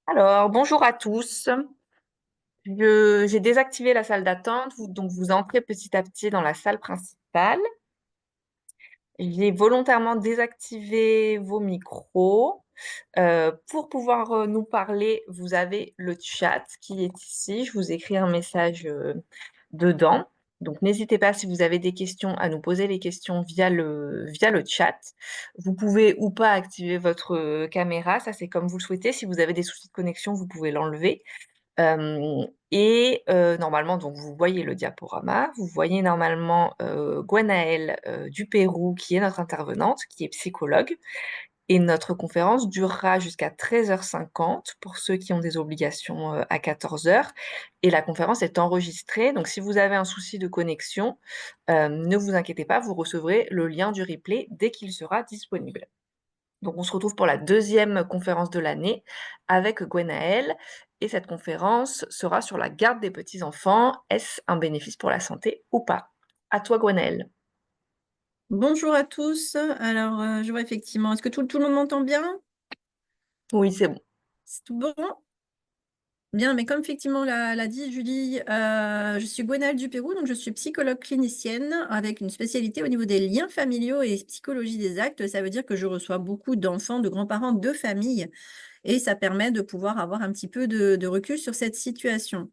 Alors, bonjour à tous. J'ai désactivé la salle d'attente, donc vous entrez petit à petit dans la salle principale. J'ai volontairement désactivé vos micros. Pour pouvoir nous parler, vous avez le chat qui est ici. Je vous écris un message dedans. Donc, n'hésitez pas si vous avez des questions à nous poser les questions via le chat. Vous pouvez ou pas activer votre caméra, ça c'est comme vous le souhaitez. Si vous avez des soucis de connexion, vous pouvez l'enlever. Normalement, donc vous voyez le diaporama, vous voyez normalement Gwenaëlle du Pérou, qui est notre intervenante, qui est psychologue. Et notre conférence durera jusqu'à 13h50 pour ceux qui ont des obligations à 14h. Et la conférence est enregistrée. Donc, si vous avez un souci de connexion, ne vous inquiétez pas, vous recevrez le lien du replay dès qu'il sera disponible. Donc, on se retrouve pour la deuxième conférence de l'année avec Gwenaëlle. Et cette conférence sera sur la garde des petits-enfants. Est-ce un bénéfice pour la santé ou pas? À toi, Gwenaëlle. Bonjour à tous. Alors, je vois effectivement, est-ce que tout le monde m'entend bien? Oui, c'est bon. C'est tout bon? Bien, mais comme effectivement l'a dit Julie, je suis Gwenaëlle du Pérou, donc je suis psychologue clinicienne avec une spécialité au niveau des liens familiaux et psychologie des actes. Ça veut dire que je reçois beaucoup d'enfants, de grands-parents, de familles, et ça permet de pouvoir avoir un petit peu de recul sur cette situation.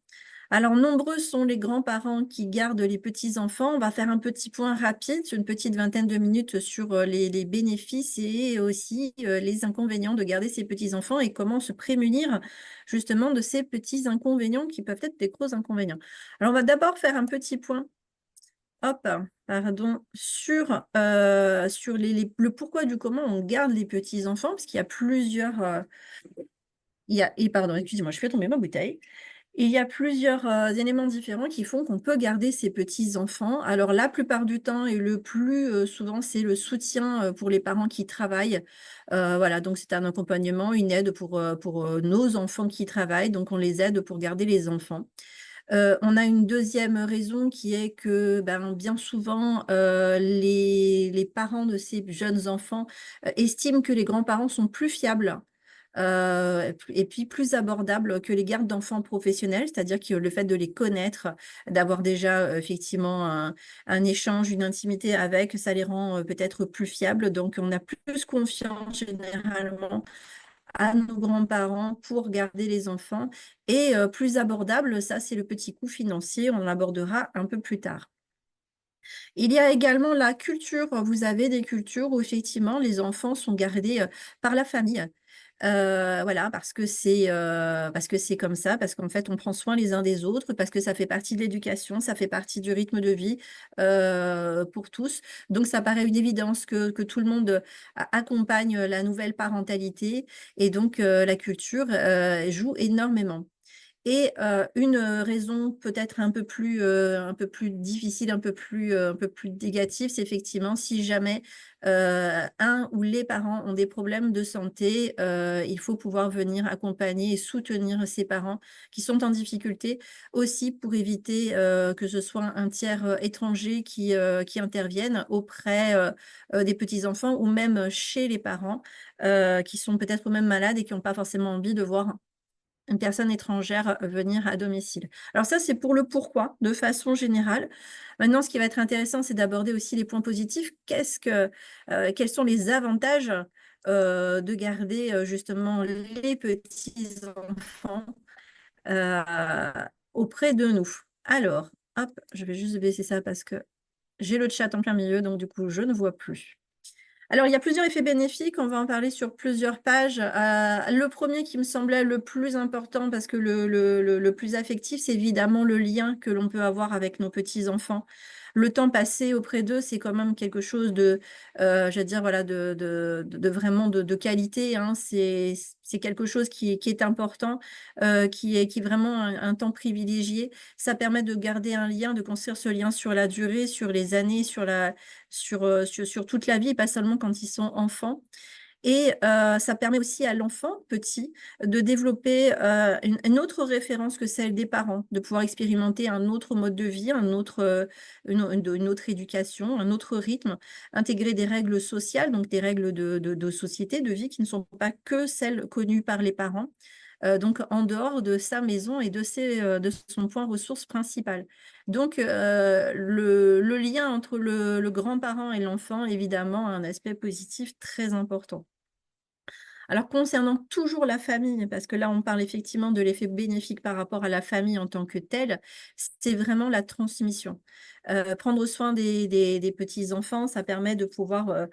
Alors, nombreux sont les grands-parents qui gardent les petits-enfants. On va faire un petit point rapide, sur une petite vingtaine de minutes, sur les bénéfices et aussi les inconvénients de garder ces petits-enfants et comment se prémunir justement de ces petits inconvénients qui peuvent être des gros inconvénients. Alors, on va d'abord faire un petit point, hop, pardon, sur le pourquoi du comment on garde les petits-enfants, parce qu'il y a plusieurs... pardon, excusez-moi, je fais tomber ma bouteille. Il y a plusieurs éléments différents qui font qu'on peut garder ses petits-enfants. Alors, la plupart du temps et le plus souvent, c'est le soutien pour les parents qui travaillent. Voilà, donc c'est un accompagnement, une aide pour nos enfants qui travaillent. Donc, on les aide pour garder les enfants. On a une deuxième raison qui est que bien souvent, les parents de ces jeunes enfants estiment que les grands-parents sont plus fiables et puis plus abordables que les gardes d'enfants professionnels, c'est-à-dire que le fait de les connaître, d'avoir déjà effectivement un échange, une intimité avec, ça les rend peut-être plus fiables. Donc, on a plus confiance généralement à nos grands-parents pour garder les enfants et plus abordable, ça c'est le petit coût financier, on l'abordera un peu plus tard. Il y a également la culture. Vous avez des cultures où effectivement les enfants sont gardés par la famille. Voilà, parce que c'est comme ça, parce qu'en fait on prend soin les uns des autres, parce que ça fait partie de l'éducation, ça fait partie du rythme de vie pour tous. Donc ça paraît une évidence que tout le monde accompagne la nouvelle parentalité et donc la culture joue énormément. Et une raison peut-être un peu plus difficile, un peu plus négative, c'est effectivement si jamais un ou les parents ont des problèmes de santé, il faut pouvoir venir accompagner et soutenir ces parents qui sont en difficulté, aussi pour éviter que ce soit un tiers étranger qui intervienne auprès des petits-enfants ou même chez les parents qui sont peut-être même malades et qui n'ont pas forcément envie de voir une personne étrangère venir à domicile. Alors ça, c'est pour le pourquoi, de façon générale. Maintenant, ce qui va être intéressant, c'est d'aborder aussi les points positifs. Quels sont les avantages de garder justement les petits-enfants euh, auprès de nous? Alors, hop, je vais juste baisser ça parce que j'ai le chat en plein milieu, donc du coup, je ne vois plus. Alors, il y a plusieurs effets bénéfiques, on va en parler sur plusieurs pages. Le premier qui me semblait le plus important, parce que le plus affectif, c'est évidemment le lien que l'on peut avoir avec nos petits-enfants. Le temps passé auprès d'eux, c'est quand même quelque chose je veux dire, voilà, de vraiment de qualité, hein. C'est quelque chose qui est important, qui est vraiment un temps privilégié. Ça permet de garder un lien, de construire ce lien sur la durée, sur les années, sur toute la vie, pas seulement quand ils sont enfants. Et ça permet aussi à l'enfant petit de développer une autre référence que celle des parents, de pouvoir expérimenter un autre mode de vie, une autre éducation, un autre rythme, intégrer des règles sociales, donc des règles de société, de vie qui ne sont pas que celles connues par les parents. donc en dehors de sa maison et de son point ressource principal. Donc le lien entre le grand-parent et l'enfant, évidemment, a un aspect positif très important. Alors concernant toujours la famille, parce que là on parle effectivement de l'effet bénéfique par rapport à la famille en tant que telle, c'est vraiment la transmission. Prendre soin des petits-enfants, ça permet de pouvoir,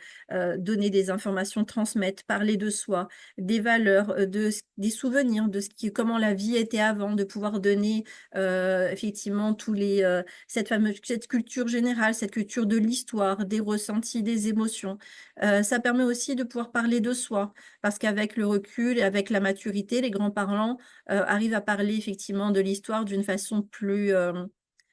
donner des informations, transmettre, parler de soi, des valeurs, des souvenirs, de ce qui comment la vie était avant, de pouvoir donner, effectivement tous les, cette culture générale, cette culture de l'histoire, des ressentis, des émotions. Ça permet aussi de pouvoir parler de soi. Parce qu'avec le recul et avec la maturité, les grands-parents, arrivent à parler effectivement de l'histoire d'une façon plus,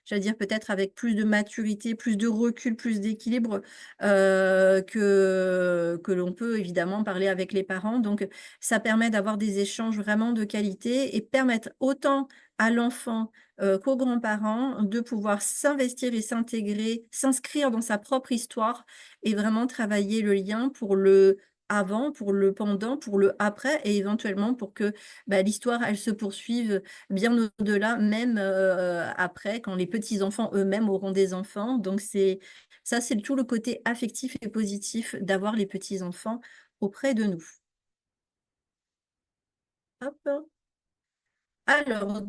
j'allais dire peut-être avec plus de maturité, plus de recul, plus d'équilibre, que l'on peut évidemment parler avec les parents. Donc, ça permet d'avoir des échanges vraiment de qualité et permettre autant à l'enfant, qu'aux grands-parents de pouvoir s'investir et s'intégrer, s'inscrire dans sa propre histoire et vraiment travailler le lien pour le avant, pour le pendant, pour le après et éventuellement pour que, bah, l'histoire, elle se poursuive bien au-delà, même, après, quand les petits-enfants eux-mêmes auront des enfants. Donc c'est tout le côté affectif et positif d'avoir les petits-enfants auprès de nous. Hop. Alors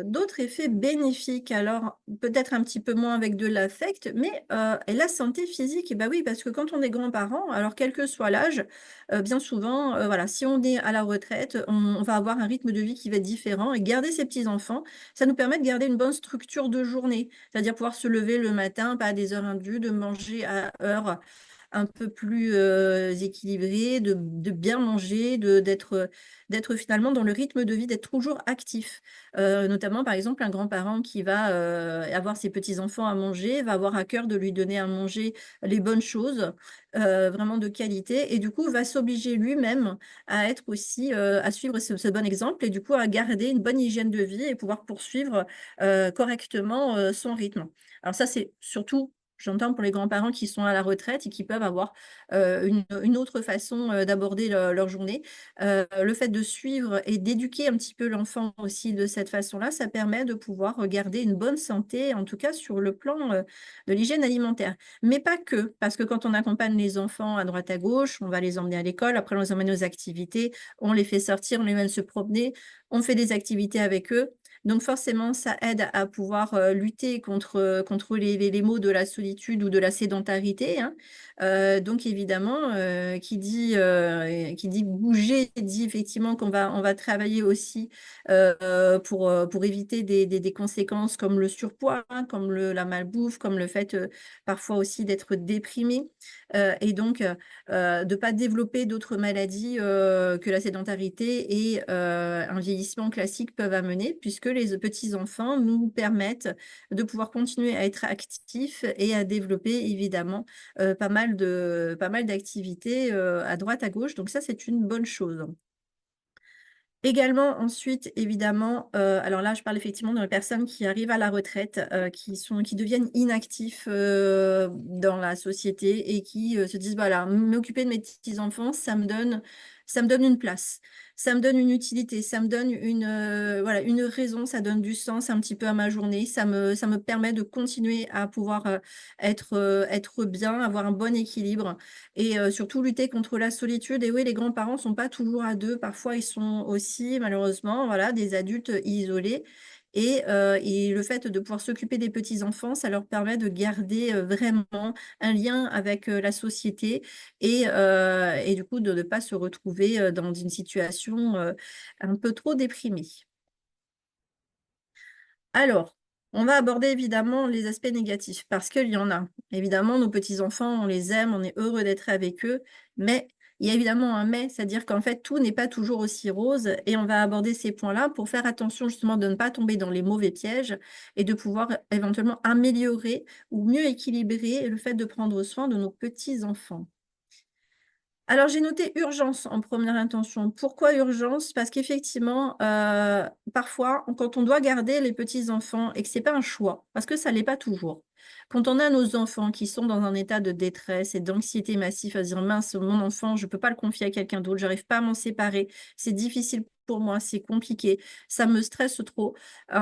d'autres effets bénéfiques, alors peut-être un petit peu moins avec de l'affect, mais et la santé physique, et bah, oui, parce que quand on est grands-parents, alors quel que soit l'âge, bien souvent, voilà, si on est à la retraite, on va avoir un rythme de vie qui va être différent et garder ses petits-enfants, ça nous permet de garder une bonne structure de journée. C'est-à-dire pouvoir se lever le matin, pas à des heures indues, de manger à heure un peu plus, équilibré, de bien manger, d'être finalement dans le rythme de vie, d'être toujours actif. Notamment, par exemple, un grand-parent qui va, avoir ses petits-enfants à manger, va avoir à cœur de lui donner à manger les bonnes choses, vraiment de qualité et du coup, va s'obliger lui-même à être aussi, à suivre ce bon exemple et du coup, à garder une bonne hygiène de vie et pouvoir poursuivre, correctement, son rythme. Alors ça, c'est surtout j'entends pour les grands-parents qui sont à la retraite et qui peuvent avoir, une autre façon, d'aborder leur journée. Le fait de suivre et d'éduquer un petit peu l'enfant aussi de cette façon-là, ça permet de pouvoir, garder une bonne santé, en tout cas sur le plan, de l'hygiène alimentaire. Mais pas que, parce que quand on accompagne les enfants à droite à gauche, on va les emmener à l'école, après on les emmène aux activités, on les fait sortir, on les mène se promener, on fait des activités avec eux. Donc forcément, ça aide à pouvoir, lutter contre les maux de la solitude ou de la sédentarité, hein. Donc évidemment, qui dit bouger, dit effectivement on va travailler aussi, pour éviter des conséquences comme le surpoids, hein, comme la malbouffe, comme le fait, parfois aussi d'être déprimé, et donc de pas développer d'autres maladies, que la sédentarité et un vieillissement classique peuvent amener, puisque les petits enfants nous permettent de pouvoir continuer à être actifs et à développer évidemment, pas mal d'activités, à droite à gauche, donc ça, c'est une bonne chose. Également ensuite, évidemment, alors là, je parle effectivement de personnes qui arrivent à la retraite, qui deviennent inactifs, dans la société et qui, se disent: «Voilà, m'occuper de mes petits-enfants, ça me donne une place, ça me donne une utilité, ça me donne voilà, une raison, ça donne du sens un petit peu à ma journée, ça me permet de continuer à pouvoir, être bien, avoir un bon équilibre». Et surtout lutter contre la solitude et oui, les grands-parents sont pas toujours à 2. Parfois ils sont aussi malheureusement, voilà, des adultes isolés et le fait de pouvoir s'occuper des petits-enfants, ça leur permet de garder, vraiment un lien avec, la société et du coup de ne pas se retrouver, dans une situation, un peu trop déprimée. Alors, on va aborder évidemment les aspects négatifs parce qu'il y en a. Évidemment, nos petits-enfants, on les aime, on est heureux d'être avec eux, mais il y a évidemment un mais, c'est-à-dire qu'en fait, tout n'est pas toujours aussi rose et on va aborder ces points-là pour faire attention justement de ne pas tomber dans les mauvais pièges et de pouvoir éventuellement améliorer ou mieux équilibrer le fait de prendre soin de nos petits-enfants. Alors j'ai noté urgence en première intention. Pourquoi urgence? Parce qu'effectivement, parfois, quand on doit garder les petits enfants et que c'est pas un choix, parce que ça l'est pas toujours. Quand on a nos enfants qui sont dans un état de détresse et d'anxiété massive à se dire: «Mince, mon enfant, je peux pas le confier à quelqu'un d'autre, j'arrive pas à m'en séparer, c'est difficile pour moi, c'est compliqué, ça me stresse trop».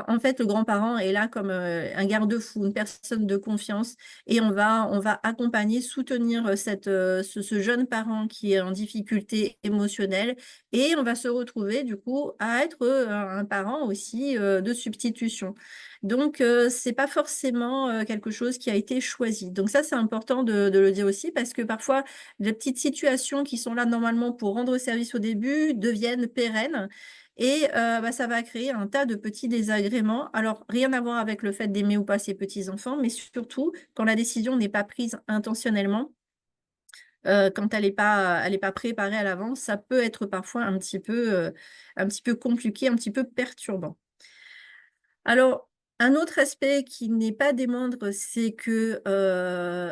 En fait, le grand-parent est là comme, un garde-fou, une personne de confiance et on va accompagner, soutenir, ce jeune parent qui est en difficulté émotionnelle et on va se retrouver du coup à être, un parent aussi, de substitution. Donc c'est pas forcément, quelque chose qui a été choisi. Donc ça, c'est important de le dire aussi parce que parfois, les petites situations qui sont là normalement pour rendre service au début deviennent pérennes et bah, ça va créer un tas de petits désagréments. Alors rien à voir avec le fait d'aimer ou pas ses petits enfants, mais surtout quand la décision n'est pas prise intentionnellement, quand elle est pas préparée à l'avance, ça peut être parfois un petit peu compliqué, un petit peu perturbant. Alors, un autre aspect qui n'est pas des moindres, c'est que,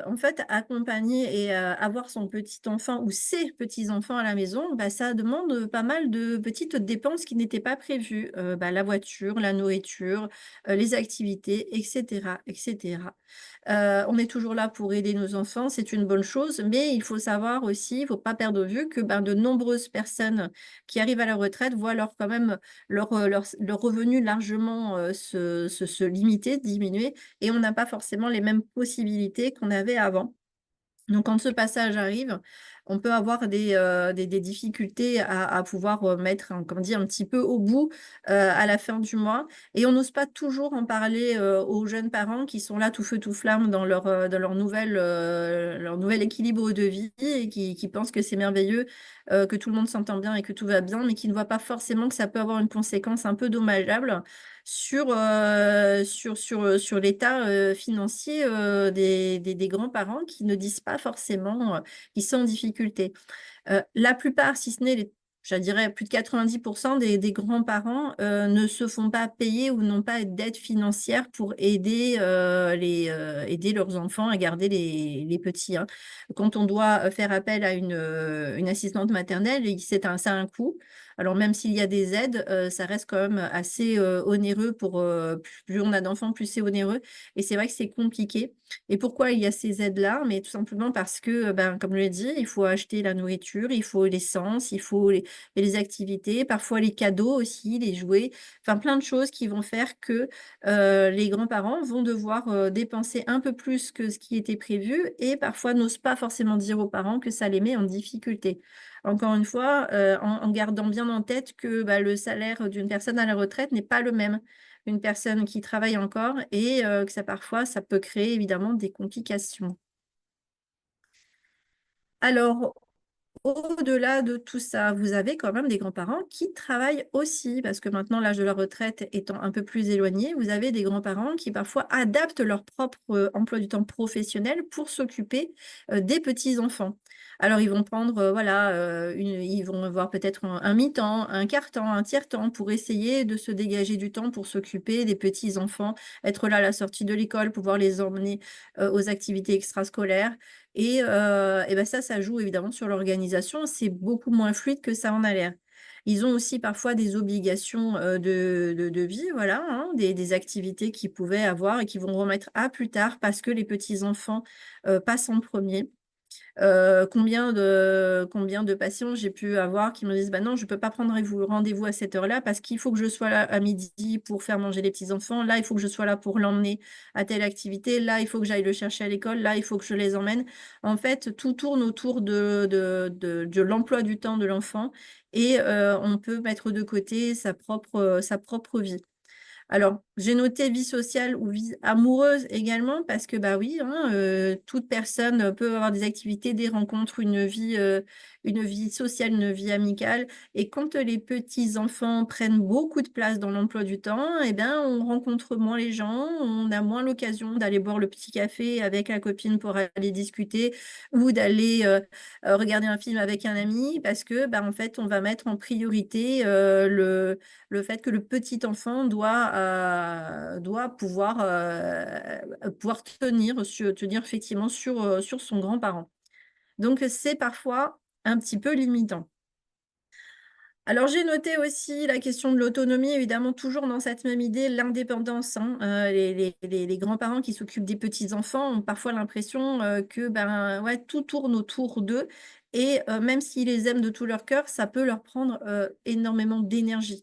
en fait, accompagner et avoir son petit enfant ou ses petits-enfants à la maison, bah, ça demande, pas mal de petites dépenses qui n'étaient pas prévues. Bah, la voiture, la nourriture, les activités et cetera et cetera. On est toujours là pour aider nos enfants, c'est une bonne chose, mais il faut savoir aussi, il faut pas perdre de vue que, ben, de nombreuses personnes qui arrivent à la retraite voient leur quand même leur revenu largement, se limiter, diminuer et on n'a pas forcément les mêmes possibilités qu'on avait avant. Donc quand ce passage arrive, on peut avoir des difficultés à pouvoir, mettre un comment dire? Un petit peu au bout, à la fin du mois et on n'ose pas toujours en parler, aux jeunes parents qui sont là tout feu tout flamme dans leur nouvel équilibre de vie et qui pensent que c'est merveilleux, que tout le monde s'entend bien et que tout va bien, mais qui ne voient pas forcément que ça peut avoir une conséquence un peu dommageable sur l'état, financier, des grands-parents qui ne disent pas forcément, qu'ils sont en difficulté. La plupart, si ce n'est les je dirais plus de 90 des grands-parents, ne se font pas payer ou n'ont pas d'aide financière pour aider, aider leurs enfants à garder les petits, hein. Quand on doit, faire appel à une assistante maternelle et ça a un coût. Alors même s'il y a des aides, ça reste quand même assez, onéreux pour, plus on a d'enfants, plus c'est onéreux et c'est vrai que c'est compliqué. Et pourquoi il y a ces aides-là? Mais tout simplement parce que, ben, comme je l'ai dit, il faut acheter la nourriture, il faut l'essence, il faut les activités, parfois les cadeaux aussi, les jouets, enfin plein de choses qui vont faire que, les grands-parents vont devoir, dépenser un peu plus que ce qui était prévu et parfois n'osent pas forcément dire aux parents que ça les met en difficulté. Encore une fois, en gardant bien en tête que, bah, le salaire d'une personne à la retraite n'est pas le même. Une personne qui travaille encore et que ça parfois, ça peut créer évidemment des complications. Alors, au-delà de tout ça, vous avez quand même des grands-parents qui travaillent aussi, parce que maintenant l'âge de la retraite étant un peu plus éloigné, vous avez des grands-parents qui parfois adaptent leur propre, emploi du temps professionnel pour s'occuper, des petits-enfants. Alors ils vont prendre, voilà, ils vont avoir peut-être un mi-temps, un quart-temps, un tiers-temps pour essayer de se dégager du temps pour s'occuper des petits-enfants, être là à la sortie de l'école, pouvoir les emmener, aux activités extrascolaires et bah, ça joue évidemment sur l'organisation. C'est beaucoup moins fluide que ça en a l'air. Ils ont aussi parfois des obligations, de vie, voilà, hein, des activités qu'ils pouvaient avoir et qu'ils vont remettre à plus tard parce que les petits-enfants, passent en premier. Combien de patients j'ai pu avoir qui me disent: «Bah, non, je peux pas prendre rendez-vous à cette heure-là parce qu'il faut que je sois là à midi pour faire manger les petits-enfants. Là, il faut que je sois là pour l'emmener à telle activité. Là, il faut que j'aille le chercher à l'école. Là, il faut que je les emmène». En fait, tout tourne autour de l'emploi du temps de l'enfant et on peut mettre de côté sa propre vie. Alors, j'ai noté vie sociale ou vie amoureuse également parce que, bah, oui, hein, toute personne, peut avoir des activités, des rencontres, une vie sociale, une vie amicale et quand, les petits-enfants prennent beaucoup de place dans l'emploi du temps et bien, on rencontre moins les gens, on a moins l'occasion d'aller boire le petit café avec la copine pour aller discuter ou d'aller, regarder un film avec un ami parce que, bah, en fait, on va mettre en priorité, le fait que le petit enfant doit pouvoir tenir effectivement sur son grand-parent. Donc c'est parfois un petit peu limitant. Alors j'ai noté aussi la question de l'autonomie, évidemment toujours dans cette même idée, l'indépendance, hein. Les grands-parents qui s'occupent des petits-enfants ont parfois l'impression, que, ben, ouais, tout tourne autour d'eux et même s'ils les aiment de tout leur cœur, ça peut leur prendre, énormément d'énergie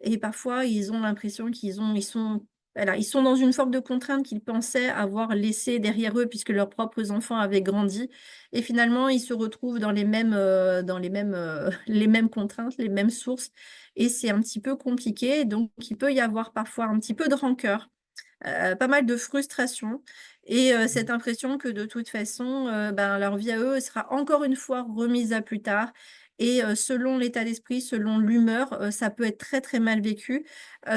et parfois ils ont l'impression ils sont voilà, ils sont dans une forme de contrainte qu'ils pensaient avoir laissée derrière eux puisque leurs propres enfants avaient grandi et finalement, ils se retrouvent dans les mêmes contraintes, les mêmes sources et c'est un petit peu compliqué. Donc il peut y avoir parfois un petit peu de rancœur, pas mal de frustration et cette impression que de toute façon, ben, leur vie à eux sera encore une fois remise à plus tard et selon l'état d'esprit, selon l'humeur, ça peut être très, très mal vécu,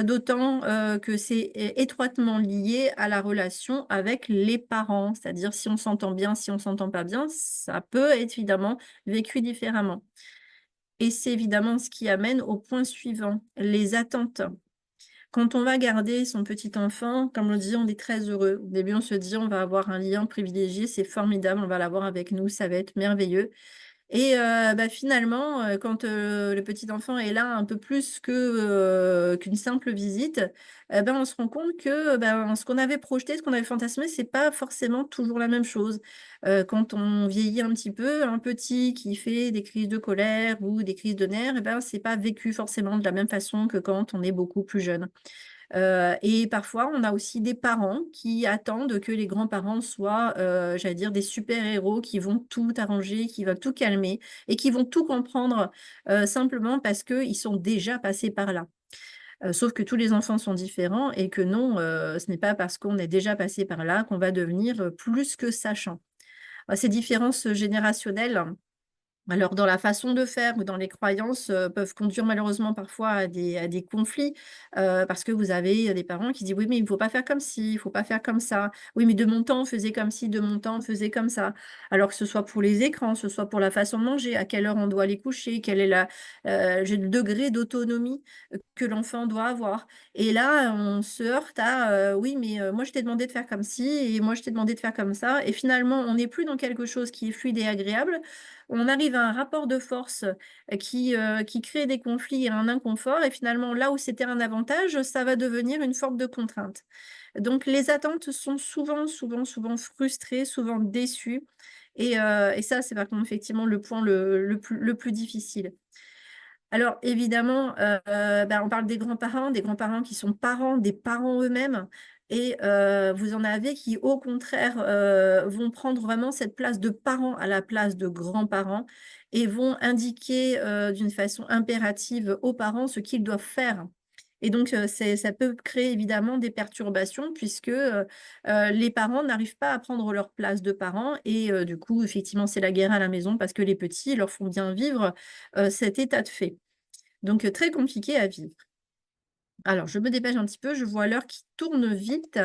d'autant, que c'est étroitement lié à la relation avec les parents. C'est-à-dire si on s'entend bien, si on s'entend pas bien, ça peut être évidemment vécu différemment et c'est évidemment ce qui amène au point suivant, les attentes. Quand on va garder son petit enfant, comme on dit, on est très heureux. Au début, on se dit: «On va avoir un lien privilégié, c'est formidable, on va l'avoir avec nous, ça va être merveilleux» et bah, finalement, quand, le petit enfant est là un peu plus qu'une simple visite, ben, on se rend compte que, ben, ce qu'on avait projeté, ce qu'on avait fantasmé, c'est pas forcément toujours la même chose. Quand on vieillit un petit peu, un petit qui fait des crises de colère ou des crises de nerfs et ben, c'est pas vécu forcément de la même façon que quand on est beaucoup plus jeune. Et parfois, on a aussi des parents qui attendent que les grands-parents soient, j'allais dire des super-héros qui vont tout arranger, qui vont tout calmer et qui vont tout comprendre, simplement parce qu'ils sont déjà passés par là. Sauf que tous les enfants sont différents et que non, ce n'est pas parce qu'on est déjà passé par là qu'on va devenir, plus que sachant. Ces différences générationnelles alors dans la façon de faire ou dans les croyances, peuvent conduire malheureusement parfois à des conflits, parce que vous avez, des parents qui disent: «Oui, mais il ne faut pas faire comme ci, il faut pas faire comme ça. Oui, mais de mon temps, on faisait comme ci, de mon temps, on faisait comme ça». Alors que ce soit pour les écrans, ce soit pour la façon de manger, à quelle heure on doit les coucher, quel est le degré d'autonomie, que l'enfant doit avoir. Et là, on se heurte à, «Oui, mais moi je t'ai demandé de faire comme ci et moi je t'ai demandé de faire comme ça» et finalement on n'est plus dans quelque chose qui est fluide et agréable, on arrive à un rapport de force, qui crée des conflits et un inconfort et finalement là où c'était un avantage, ça va devenir une forme de contrainte. Donc les attentes sont souvent frustrées, souvent déçues et ça, c'est par contre effectivement le point le plus difficile. Alors évidemment, bah, on parle des grands-parents qui sont parents, des parents eux-mêmes et vous en avez qui au contraire, vont prendre vraiment cette place de parents à la place de grands-parents et vont indiquer, d'une façon impérative aux parents ce qu'ils doivent faire et donc ça peut créer évidemment des perturbations puisque, les parents n'arrivent pas à prendre leur place de parents et du coup effectivement c'est la guerre à la maison parce que les petits leur font bien vivre, cet état de fait. Donc, très compliqué à vivre. Alors, je me dépêche un petit peu, je vois l'heure qui tourne vite.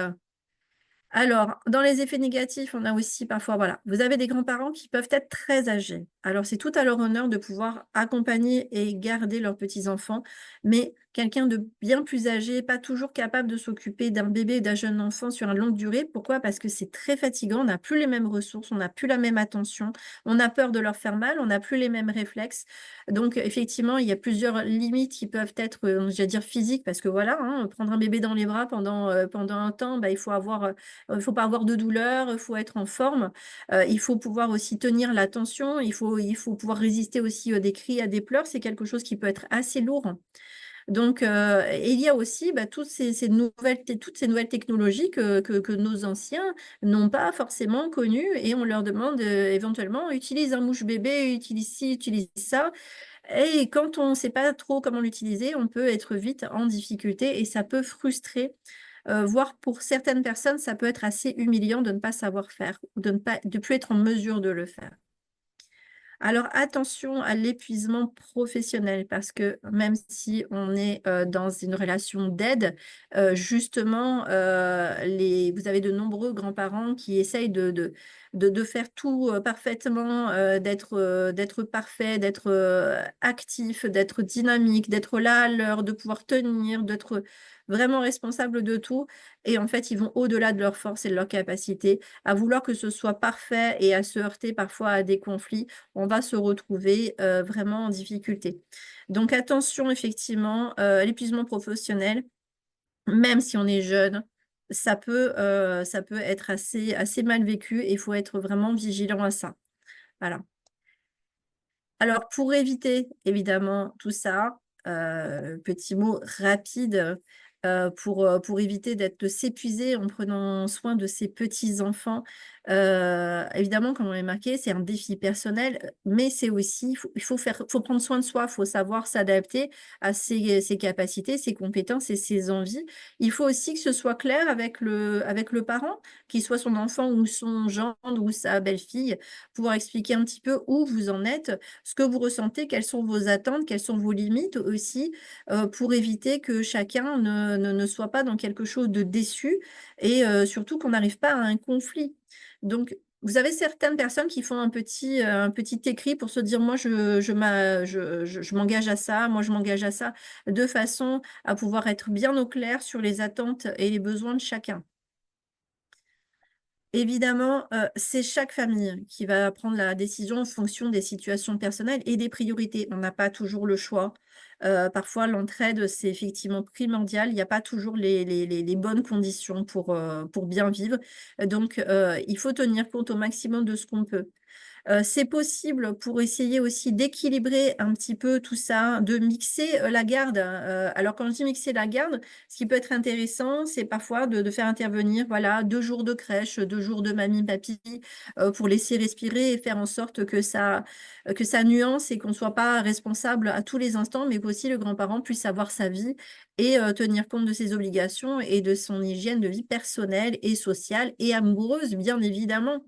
Alors, dans les effets négatifs, on a aussi parfois, voilà, vous avez des grands-parents qui peuvent être très âgés. Alors, c'est tout à leur honneur de pouvoir accompagner et garder leurs petits-enfants, mais quelqu'un de bien plus âgé, pas toujours capable de s'occuper d'un bébé ou d'un jeune enfant sur une longue durée. Pourquoi? Parce que c'est très fatigant, on n'a plus les mêmes ressources, on n'a plus la même attention, on a peur de leur faire mal, on n'a plus les mêmes réflexes. Donc, effectivement, il y a plusieurs limites qui peuvent être, j'allais dire physiques, parce que voilà, hein, prendre un bébé dans les bras pendant un temps, bah, il faut pas avoir de douleur, il faut être en forme. Il faut pouvoir aussi tenir la tension, il faut pouvoir résister aussi, des cris, à des pleurs. C'est quelque chose qui peut être assez lourd. Donc et il y a aussi, bah, toutes ces nouvelles technologies que nos anciens n'ont pas forcément connues et on leur demande, éventuellement: «Utilise un mouche-bébé, utilise ci, utilise ça» et quand on ne sait pas trop comment l'utiliser, on peut être vite en difficulté et ça peut frustrer, voire pour certaines personnes, ça peut être assez humiliant de ne pas savoir faire ou de plus être en mesure de le faire. Alors attention à l'épuisement professionnel parce que même si on est, dans une relation d'aide, justement, les vous avez de nombreux grands-parents qui essayent de faire tout parfaitement, d'être parfait, d'être actif, d'être dynamique, d'être là à l'heure, de pouvoir tenir, d'être vraiment responsable de tout. Et en fait, ils vont au-delà de leurs forces et de leurs capacités, à vouloir que ce soit parfait et à se heurter parfois à des conflits. On va se retrouver vraiment en difficulté. Donc attention effectivement, à l'épuisement professionnel, même si on est jeune, ça peut être assez mal vécu et il faut être vraiment vigilant à ça. Voilà. Alors pour éviter évidemment tout ça, petit mot rapide, pour éviter de s'épuiser en prenant soin de ses petits-enfants. Évidemment, comme on l'a marqué, c'est un défi personnel, mais c'est aussi il faut prendre soin de soi, il faut savoir s'adapter à ses capacités, ses compétences et ses envies. Il faut aussi que ce soit clair avec le parent, qu'il soit son enfant ou son gendre ou sa belle-fille, pouvoir expliquer un petit peu où vous en êtes, ce que vous ressentez, quelles sont vos attentes, quelles sont vos limites aussi, pour éviter que chacun ne soit pas dans quelque chose de déçu et surtout qu'on n'arrive pas à un conflit. Donc vous avez certaines personnes qui font un petit écrit pour se dire: «Moi je m'engage à ça, moi je m'engage à ça», de façon à pouvoir être bien au clair sur les attentes et les besoins de chacun. Évidemment, c'est chaque famille qui va prendre la décision en fonction des situations personnelles et des priorités. On n'a pas toujours le choix. Parfois l'entraide, c'est effectivement primordial. Il n'y a pas toujours les bonnes conditions pour bien vivre. Donc, il faut tenir compte au maximum de ce qu'on peut. C'est possible pour essayer aussi d'équilibrer un petit peu tout ça, de mixer, la garde. Alors quand je dis mixer la garde, ce qui peut être intéressant, c'est parfois de faire intervenir, voilà, 2 jours de crèche, 2 jours de mamie-papy, pour laisser respirer et faire en sorte que ça nuance et qu'on ne soit pas responsable à tous les instants, mais qu'aussi le grand-parent puisse avoir sa vie et tenir compte de ses obligations et de son hygiène de vie personnelle et sociale et amoureuse, bien évidemment.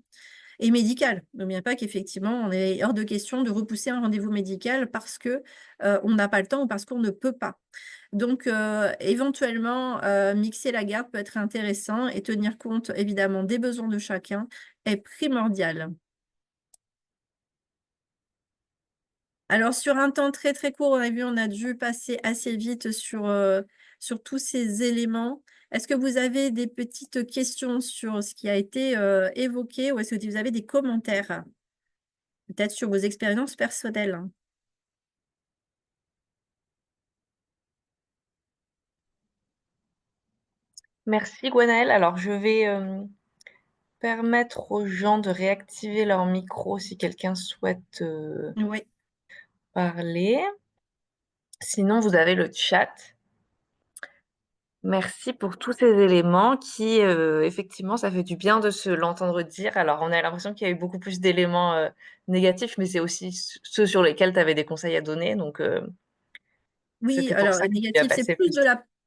Et médicale. N'oublions pas qu'effectivement, on est hors de question de repousser un rendez-vous médical parce que, on n'a pas le temps ou parce qu'on ne peut pas. Donc, éventuellement, mixer la garde peut être intéressant et tenir compte évidemment des besoins de chacun est primordial. Alors sur un temps très, très court, on a vu, on a dû passer assez vite sur tous ces éléments. Est-ce que vous avez des petites questions sur ce qui a été, évoqué ou est-ce que vous avez des commentaires? Peut-être sur vos expériences personnelles, hein. Merci Gwenaëlle. Alors je vais, permettre aux gens de réactiver leur micro si quelqu'un souhaite, Oui. parler. Sinon vous avez le chat. Merci pour tous ces éléments qui, effectivement, ça fait du bien de se l'entendre dire. Alors on a l'impression qu'il y a eu beaucoup plus d'éléments, négatifs, mais c'est aussi ceux sur lesquels tu avais des conseils à donner, donc Oui, c'était pour alors ça que tu as négatif, passé plus.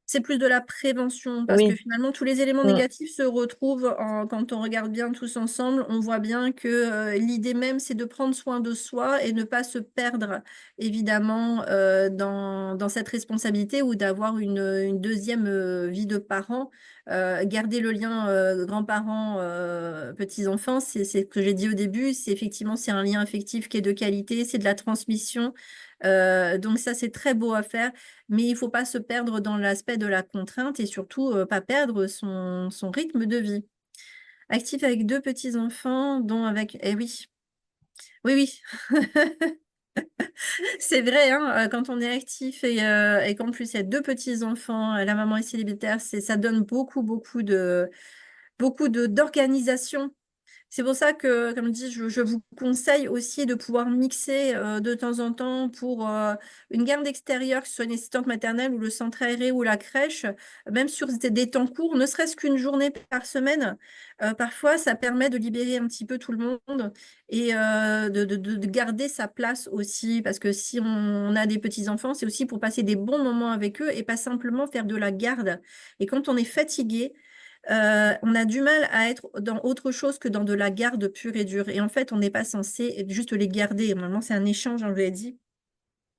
c'est plus de la prévention parce que Oui, finalement tous les éléments mmh, négatifs se retrouvent quand on regarde bien tous ensemble, on voit bien que, l'idée même, c'est de prendre soin de soi et ne pas se perdre évidemment, dans cette responsabilité ou d'avoir une 2e, vie de parent. Garder le lien, grands-parents, petits-enfants, c'est ce que j'ai dit au début, c'est effectivement, c'est un lien affectif qui est de qualité, c'est de la transmission. Donc ça, c'est très beau à faire, mais il faut pas se perdre dans l'aspect de la contrainte et surtout, pas perdre son rythme de vie. Actif avec 2 petits-enfants, dont avec eh oui, oui, oui, c'est vrai, hein, quand on est actif et qu'en plus il y a 2 petits-enfants, la maman est célibataire, ça donne beaucoup de d'organisation. C'est pour ça que, comme dit, je vous conseille aussi de pouvoir mixer, de temps en temps pour, une garde extérieure, que ce soit une assistante maternelle ou le centre aéré ou la crèche, même sur des temps courts, ne serait-ce qu'une journée par semaine. Parfois, ça permet de libérer un petit peu tout le monde et de garder sa place aussi. Parce que si on a des petits-enfants, c'est aussi pour passer des bons moments avec eux et pas simplement faire de la garde. Et quand on est fatigué, on a du mal à être dans autre chose que dans de la garde pure et dure et en fait, on n'est pas censé juste les garder. Normalement, c'est un échange, on vous l'a dit.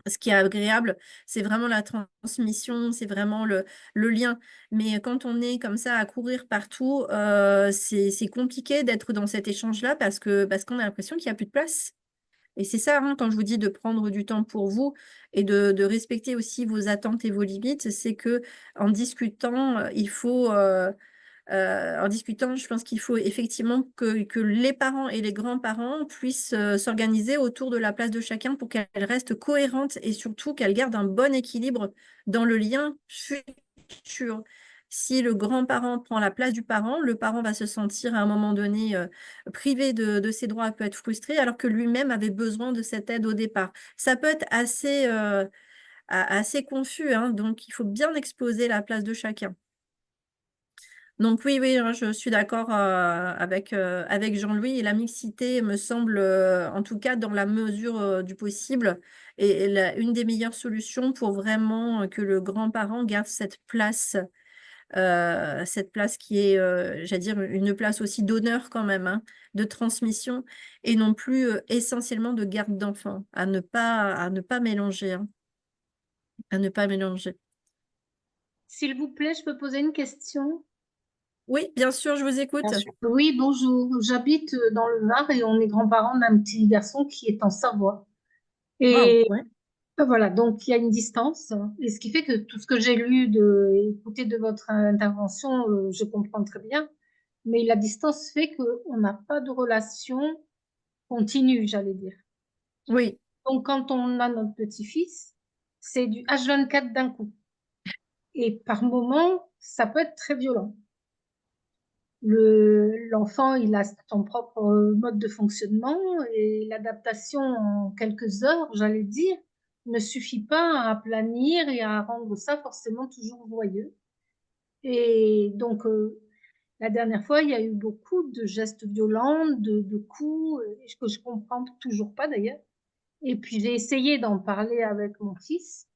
Ce qui est agréable, c'est vraiment la transmission, c'est vraiment le lien. Mais quand on est comme ça à courir partout, c'est compliqué d'être dans cet échange-là parce qu'on a l'impression qu'il y a plus de place. Et c'est ça, hein, quand je vous dis de prendre du temps pour vous et de respecter aussi vos attentes et vos limites, c'est qu'en discutant, en discutant, je pense qu'il faut effectivement que les parents et les grands-parents puissent s'organiser autour de la place de chacun pour qu'elle reste cohérente et surtout qu'elle garde un bon équilibre dans le lien futur. Si le grand-parent prend la place du parent, le parent va se sentir à un moment donné privé de ses droits, peut être frustré, alors que lui-même avait besoin de cette aide au départ. Ça peut être assez confus, hein, donc il faut bien exposer la place de chacun. Donc oui, oui, hein, je suis d'accord avec Jean-Louis. Et la mixité me semble, en tout cas dans la mesure du possible, et une des meilleures solutions pour vraiment que le grand-parent garde cette place qui est, j'allais dire, une place aussi d'honneur quand même, hein, de transmission, et non plus essentiellement de garde d'enfants, à ne pas mélanger, hein, à ne pas mélanger. S'il vous plaît, je peux poser une question? Oui, bien sûr, je vous Bien écoute. sûr. Oui, bonjour. J'habite dans le Var et on est grands-parents d'un petit garçon qui est en Savoie. Waouh, Et ouais. voilà, donc il y a une distance. Et ce qui fait que tout ce que j'ai lu, écouté de votre intervention, je comprends très bien. Mais la distance fait qu'on n'a pas de relation continue, j'allais dire. Oui, Donc quand on a notre petit-fils, c'est du H24 d'un coup. Et par moment, ça peut être très violent. L'enfant, il a son propre mode de fonctionnement et l'adaptation en quelques heures, j'allais dire, ne suffit pas à planir et à rendre ça forcément toujours joyeux. Et donc, la dernière fois, il y a eu beaucoup de gestes violents, de coups, que je comprends toujours pas d'ailleurs. Et puis, j'ai essayé d'en parler avec mon fils,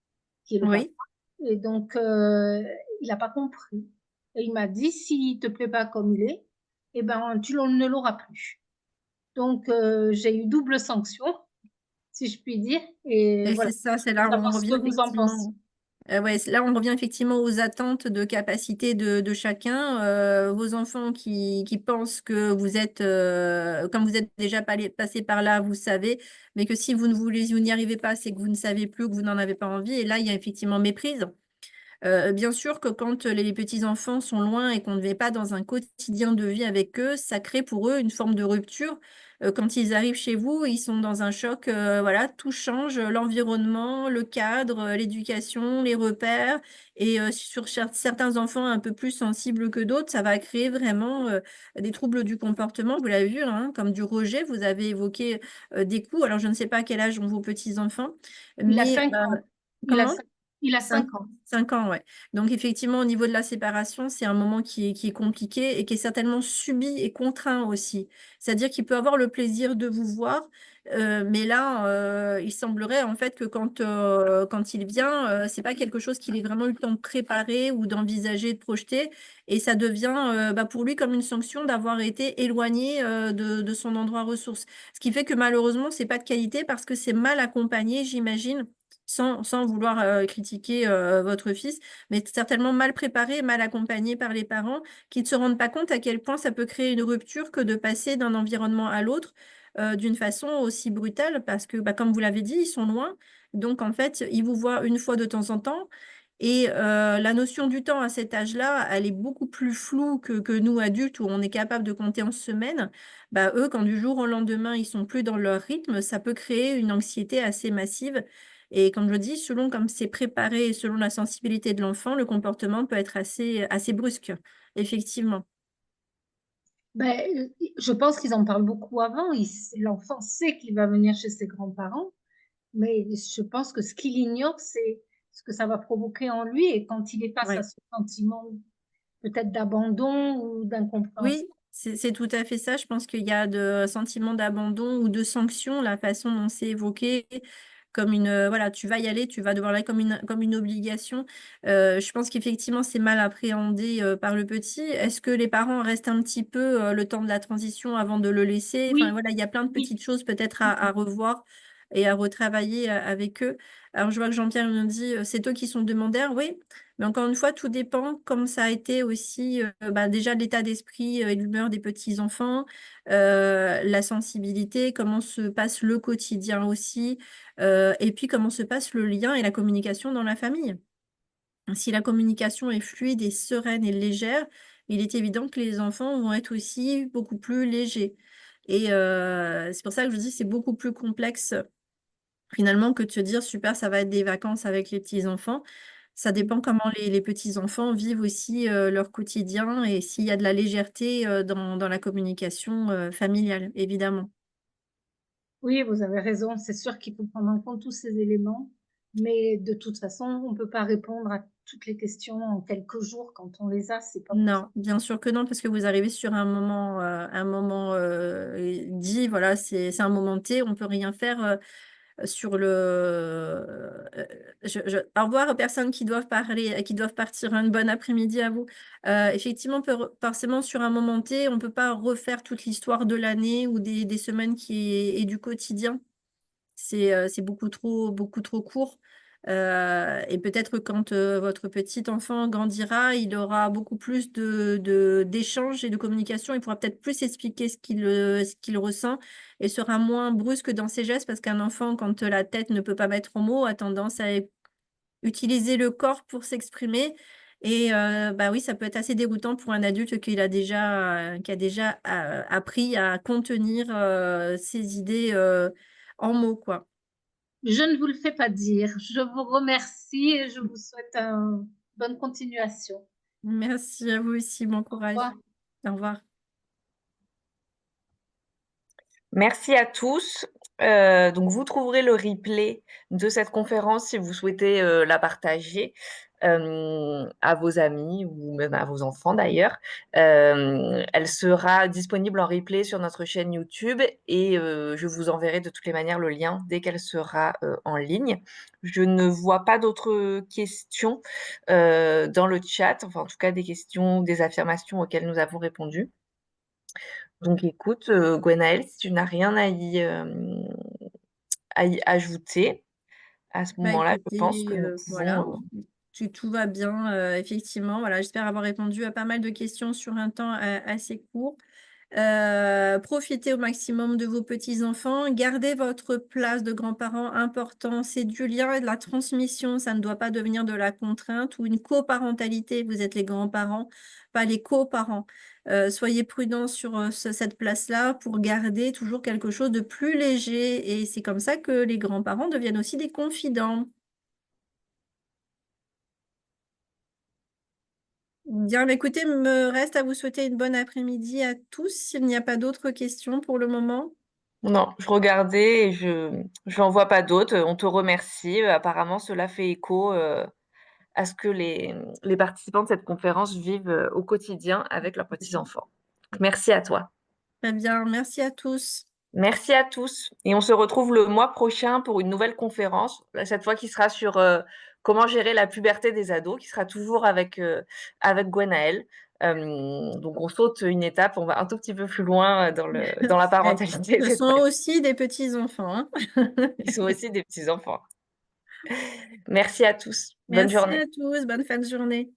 qui est le papa, oui. et donc, il n'a pas compris. Et il m'a dit, s'il te plaît pas comme il est, eh ben, ne l'auras plus. Donc, j'ai eu double sanction, si je puis dire. Et Et voilà, c'est ça, c'est là où on savoir ce revient que vous en pensez. effectivement. Ouais, là, on revient effectivement aux attentes de capacité de chacun. Vos enfants qui pensent que vous êtes, comme vous êtes déjà passé par là, vous savez, mais que si vous n'y arrivez pas, c'est que vous ne savez plus, que vous n'en avez pas envie. Et là, il y a effectivement méprise. Bien sûr que quand les petits-enfants sont loin et qu'on ne vit pas dans un quotidien de vie avec eux, ça crée pour eux une forme de rupture. Quand ils arrivent chez vous, ils sont dans un choc, voilà, tout change, l'environnement, le cadre, l'éducation, les repères, et sur certains enfants un peu plus sensibles que d'autres, ça va créer vraiment, des troubles du comportement. Vous l'avez vu, hein, comme du rejet. Vous avez évoqué, des coups. Alors je ne sais pas quel âge ont vos petits-enfants, Il a mais 5 ans. Il a, comment? cin- il a 5 5 ans. 5 ans, ouais. Donc effectivement, au niveau de la séparation, c'est un moment qui est compliqué et qui est certainement subi et contraint aussi. C'est-à-dire qu'il peut avoir le plaisir de vous voir, mais là, il semblerait en fait que quand il vient, c'est pas quelque chose qu'il ait vraiment eu le temps de préparer ou d'envisager, de projeter, et ça devient, bah, pour lui comme une sanction d'avoir été éloigné, de son endroit ressource. Ce qui fait que malheureusement, c'est pas de qualité parce que c'est mal accompagné, j'imagine, sans vouloir critiquer votre fils, mais certainement mal préparé, mal accompagné par les parents qui ne se rendent pas compte à quel point ça peut créer une rupture que de passer d'un environnement à l'autre d'une façon aussi brutale parce que, bah, comme vous l'avez dit, ils sont loin. Donc, en fait, ils vous voient une fois de temps en temps. Et la notion du temps à cet âge-là, elle est beaucoup plus floue que nous adultes où on est capable de compter en semaines. Bah, eux, quand du jour au lendemain, ils sont plus dans leur rythme, ça peut créer une anxiété assez massive. Et comme je dis, selon comme c'est préparé et selon la sensibilité de l'enfant, le comportement peut être assez brusque, effectivement. Ben, je pense qu'ils en parlent beaucoup avant. L'enfant sait qu'il va venir chez ses grands-parents, mais je pense que ce qu'il ignore, c'est ce que ça va provoquer en lui. Et quand il est face à Ouais. ce sentiment peut-être d'abandon ou d'incompréhension, Oui, c'est tout à fait ça. Je pense qu'il y a de sentiments d'abandon ou de sanction, la façon dont c'est évoqué, comme une, voilà, tu vas y aller, tu vas devoir aller comme une obligation. Je pense qu'effectivement, c'est mal appréhendé par le petit. Est-ce que les parents restent un petit peu le temps de la transition avant de le laisser? Enfin, oui, voilà, il y a plein de oui, petites choses peut-être à revoir. et à retravailler avec eux. Alors, je vois que Jean-Pierre nous dit, c'est eux qui sont demandeurs. Oui, mais encore une fois, tout dépend, comme ça a été aussi, déjà de l'état d'esprit et de l'humeur des petits-enfants, la sensibilité, comment se passe le quotidien aussi, et puis comment se passe le lien et la communication dans la famille. Si la communication est fluide et sereine et légère, il est évident que les enfants vont être aussi beaucoup plus légers et c'est pour ça que je dis c'est beaucoup plus complexe finalement que de se dire: «Super, ça va être des vacances avec les petits-enfants». Ça dépend comment les petits-enfants vivent aussi, leur quotidien et s'il y a de la légèreté, dans la communication, familiale, évidemment. Oui, vous avez raison. C'est sûr qu'il faut prendre en compte tous ces éléments, mais de toute façon, on ne peut pas répondre à toutes les questions en quelques jours. Quand on les a, c'est pas Non, possible. bien sûr que non, parce que vous arrivez sur un moment, dit, voilà, c'est un moment T, on peut rien faire, sur le, je au revoir aux personnes qui doivent parler qui doivent partir, hein. Une bonne après-midi à vous. Effectivement, on peut re forcément sur un moment T, on peut pas refaire toute l'histoire de l'année ou des semaines qui et du quotidien. C'est beaucoup trop court, et peut-être que quand, votre petit enfant grandira, il aura beaucoup plus d'échanges et de communication. Il pourra peut-être plus expliquer ce qu'il ressent et sera moins brusque dans ses gestes parce qu'un enfant, quand, la tête ne peut pas mettre en mots, a tendance à utiliser le corps pour s'exprimer et oui, ça peut être assez déroutant pour un adulte qui a déjà, appris à contenir, ses idées, en mots, quoi. Je ne vous le fais pas dire. Je vous remercie et je vous souhaite une bonne continuation. Merci à vous aussi, bon Au courage. revoir. Au revoir. Merci à tous. Donc vous trouverez le replay de cette conférence si vous souhaitez, la partager, à vos amis ou même à vos enfants d'ailleurs. Elle sera disponible en replay sur notre chaîne YouTube et je vous enverrai de toutes les manières le lien dès qu'elle sera, en ligne. Je ne vois pas d'autres questions, dans le chat, enfin en tout cas des questions, des affirmations auxquelles nous avons répondu. Donc écoute, Gwenaëlle, si tu n'as rien à y ajouter, à ce Bah, moment-là, je pense que écoutez, nous voilà, pouvons, tout va bien, effectivement, voilà, j'espère avoir répondu à pas mal de questions sur un temps, assez court. Profitez au maximum de vos petits-enfants, gardez votre place de grands-parents important, c'est du lien et de la transmission, ça ne doit pas devenir de la contrainte ou une coparentalité. Vous êtes les grands-parents, pas les coparents. Soyez prudents sur, cette place-là pour garder toujours quelque chose de plus léger et c'est comme ça que les grands-parents deviennent aussi des confidents. Bien, bah, écoutez, me reste à vous souhaiter une bonne après-midi à tous, s'il n'y a pas d'autres questions pour le moment. non, je regardais et je n'en vois pas d'autres. On te remercie. Apparemment, cela fait écho, à ce que les participants de cette conférence vivent, au quotidien avec leurs petits-enfants. Merci à toi. Très bien, merci à tous. Merci à tous et on se retrouve le mois prochain pour une nouvelle conférence, cette fois qui sera sur, comment gérer la puberté des ados, qui sera toujours avec Gwenaëlle. Donc on saute une étape, on va un tout petit peu plus loin, dans la Eh, parentalité ce cette sont fois-ci. aussi des petits-enfants, hein. Ils sont aussi des petits enfants. Merci à tous. Bonne Merci journée. à tous, bonne fin de journée.